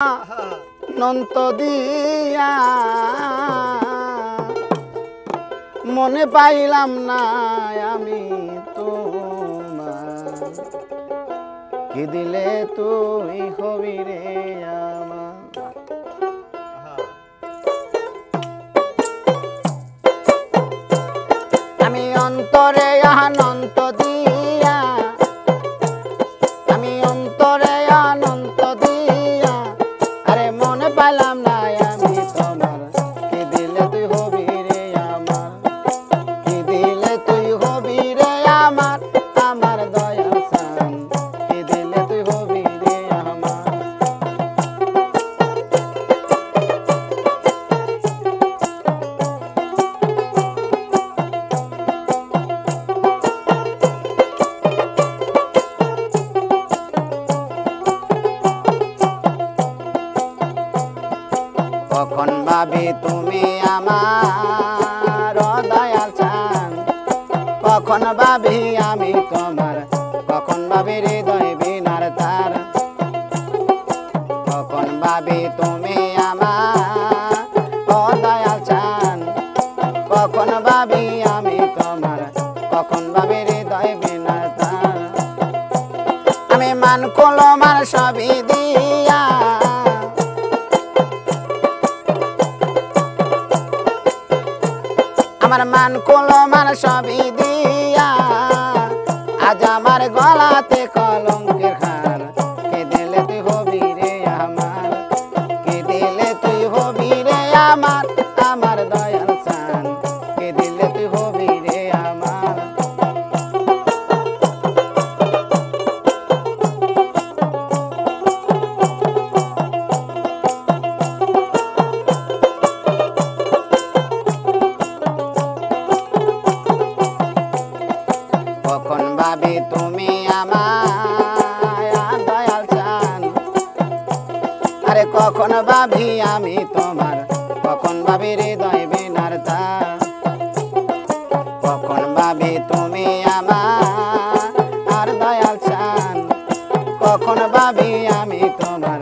নন্ত দিয়া মনে পাইলাম না আমি তোমার, কি দিলে তুই হবি রে আমার। আমি অন্তরে আনন্ত দিয়া, আমি অন্তরে আনন্ত দিয়া, আরে মনে পাইলাম না আমি তোমার, কি দিলে তুই হবি রে আমার, কি দিলে তুই হবি রে আমার, আমার দয়াল সান, কি দিলে তুই হবি রে আমার। কখন ভাবি তুমি আমার দয়াল চান, কখন ভাবি আমি তোমার, কখন ভাবি হৃদয় বিনার তার, কখন ভাবি তুমি আমার দয়াল চান, কখন ভাবি আমি তোমার, কখন ভাবি হৃদয় বিনার তার। আমি মান কলমার সবই দিয়া, আমার মান কলমার সবই দিয়া, আজ আমার গলাতে কলঙ্কের হার, কে দিলে তুই হবি রে আমার, কে দিলে তুই হবি রে আমার, আমার দয়াল চান, কে দিলে তুই হবি রে আমার। কখন ভাবি তুমি আমার দয়াল চান, আরে কখন ভাবি আমি তোমার, কখন ভাবি হৃদয় বিনার তার, কখন ভাবি তুমি আমার দয়াল চান, কখন ভাবি আমি তোমার,